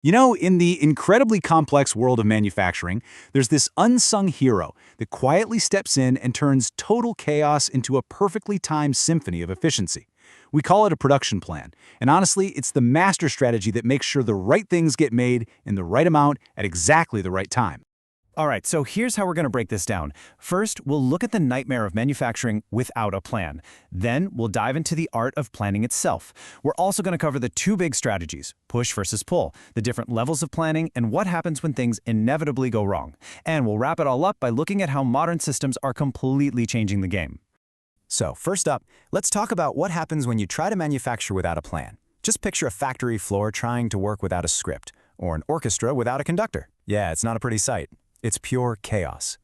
You know, in the incredibly complex world of manufacturing, there's this unsung hero that quietly steps in and turns total chaos into a perfectly timed symphony of efficiency. We call it a production plan, and honestly, it's the master strategy that makes sure the right things get made in the right amount at exactly the right time. All right, so here's how we're going to break this down. First, we'll look at the nightmare of manufacturing without a plan. Then, we'll dive into the art of planning itself. We're also going to cover the two big strategies, push versus pull, the different levels of planning, and what happens when things inevitably go wrong. And we'll wrap it all up by looking at how modern systems are completely changing the game. So, first up, let's talk about what happens when you try to manufacture without a plan. Just picture a factory floor trying to work without a script, or an orchestra without a conductor. Yeah, it's not a pretty sight. It's pure chaos.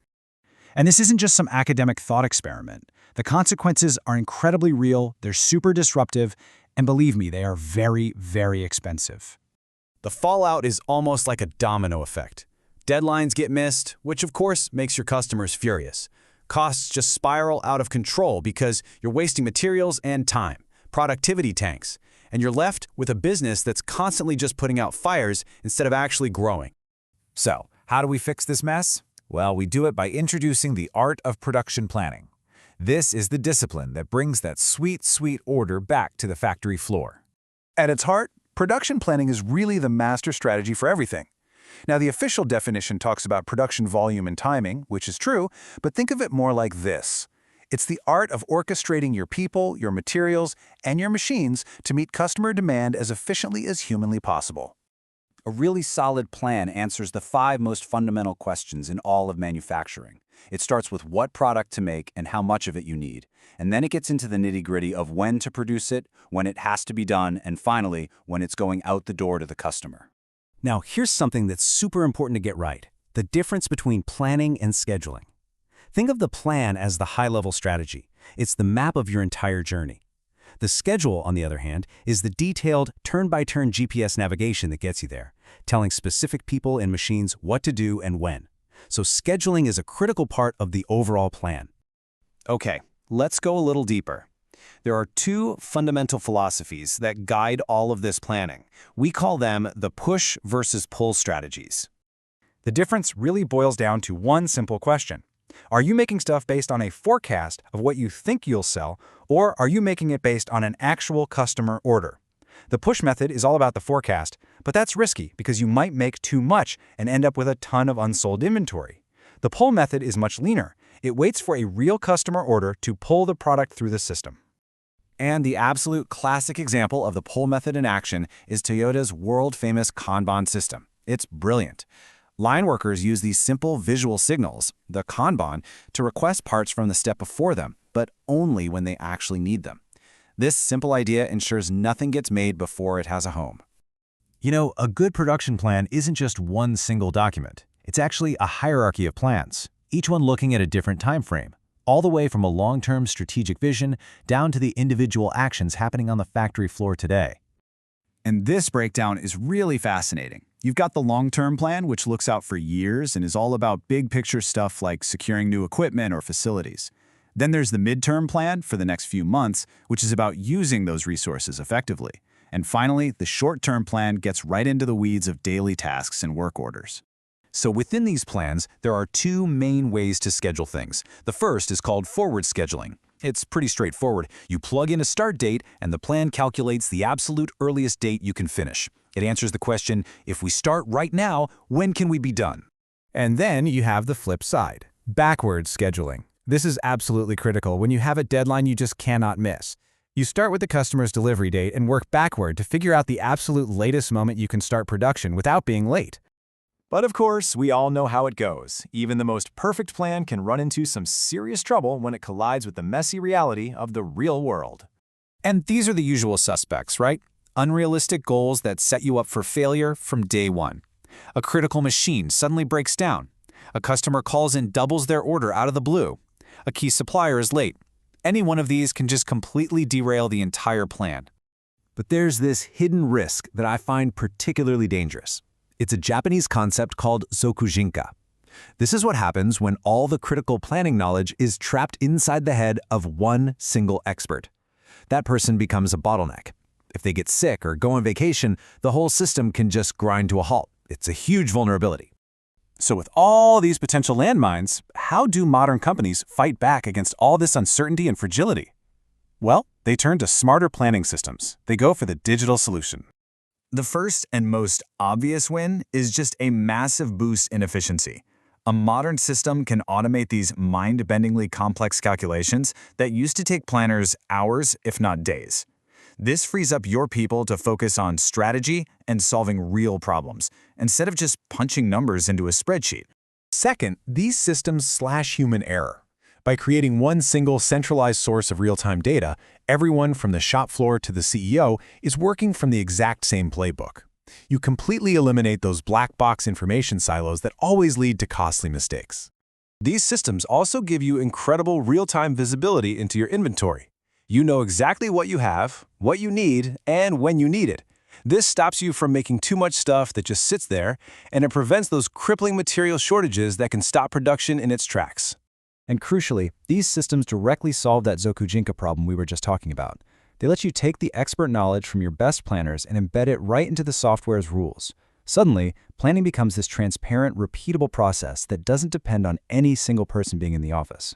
And this isn't just some academic thought experiment. The consequences are incredibly real, they're super disruptive, and believe me, they are very, very expensive. The fallout is almost like a domino effect. Deadlines get missed, which of course makes your customers furious. Costs just spiral out of control because you're wasting materials and time. Productivity tanks, and you're left with a business that's constantly just putting out fires instead of actually growing. So, how do we fix this mess? Well, we do it by introducing the art of production planning. This is the discipline that brings that sweet, sweet order back to the factory floor. At its heart, production planning is really the master strategy for everything. Now, the official definition talks about production volume and timing, which is true, but think of it more like this. It's the art of orchestrating your people, your materials, and your machines to meet customer demand as efficiently as humanly possible. A really solid plan answers the 5 most fundamental questions in all of manufacturing. It starts with what product to make and how much of it you need. And then it gets into the nitty-gritty of when to produce it, when it has to be done, and finally, when it's going out the door to the customer. Now, here's something that's super important to get right: the difference between planning and scheduling. Think of the plan as the high-level strategy. It's the map of your entire journey. The schedule, on the other hand, is the detailed turn-by-turn GPS navigation that gets you there, telling specific people and machines what to do and when. So scheduling is a critical part of the overall plan. Okay, let's go a little deeper. There are 2 fundamental philosophies that guide all of this planning. We call them the push versus pull strategies. The difference really boils down to one simple question. Are you making stuff based on a forecast of what you think you'll sell, or are you making it based on an actual customer order? The push method is all about the forecast, but that's risky because you might make too much and end up with a ton of unsold inventory. The pull method is much leaner. It waits for a real customer order to pull the product through the system. And the absolute classic example of the pull method in action is Toyota's world-famous Kanban system. It's brilliant. Line workers use these simple visual signals, the Kanban, to request parts from the step before them, but only when they actually need them. This simple idea ensures nothing gets made before it has a home. You know, a good production plan isn't just one single document. It's actually a hierarchy of plans, each one looking at a different time frame, all the way from a long-term strategic vision down to the individual actions happening on the factory floor today. And this breakdown is really fascinating. You've got the long-term plan, which looks out for years and is all about big-picture stuff like securing new equipment or facilities. Then there's the midterm plan for the next few months, which is about using those resources effectively. And finally, the short-term plan gets right into the weeds of daily tasks and work orders. So within these plans, there are 2 main ways to schedule things. The first is called forward scheduling. It's pretty straightforward. You plug in a start date, and the plan calculates the absolute earliest date you can finish. It answers the question, if we start right now, when can we be done? And then you have the flip side, backward scheduling. This is absolutely critical when you have a deadline you just cannot miss. You start with the customer's delivery date and work backward to figure out the absolute latest moment you can start production without being late. But of course, we all know how it goes. Even the most perfect plan can run into some serious trouble when it collides with the messy reality of the real world. And these are the usual suspects, right? Unrealistic goals that set you up for failure from day one. A critical machine suddenly breaks down. A customer calls and doubles their order out of the blue. A key supplier is late. Any one of these can just completely derail the entire plan. But there's this hidden risk that I find particularly dangerous. It's a Japanese concept called zokujinka. This is what happens when all the critical planning knowledge is trapped inside the head of one single expert. That person becomes a bottleneck. If they get sick or go on vacation, the whole system can just grind to a halt. It's a huge vulnerability. So with all these potential landmines, how do modern companies fight back against all this uncertainty and fragility? Well, they turn to smarter planning systems. They go for the digital solution. The first and most obvious win is just a massive boost in efficiency. A modern system can automate these mind-bendingly complex calculations that used to take planners hours, if not days. This frees up your people to focus on strategy and solving real problems, instead of just punching numbers into a spreadsheet. Second, these systems slash human error. By creating one single centralized source of real-time data, everyone from the shop floor to the CEO is working from the exact same playbook. You completely eliminate those black box information silos that always lead to costly mistakes. These systems also give you incredible real-time visibility into your inventory. You know exactly what you have, what you need, and when you need it. This stops you from making too much stuff that just sits there, and it prevents those crippling material shortages that can stop production in its tracks. And crucially, these systems directly solve that Zokujinka problem we were just talking about. They let you take the expert knowledge from your best planners and embed it right into the software's rules. Suddenly, planning becomes this transparent, repeatable process that doesn't depend on any single person being in the office.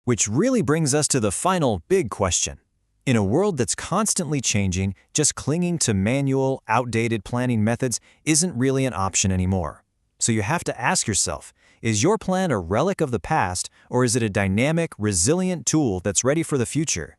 Which really brings us to the final big question. In a world that's constantly changing, just clinging to manual, outdated planning methods isn't really an option anymore. So you have to ask yourself, is your plan a relic of the past, or is it a dynamic, resilient tool that's ready for the future?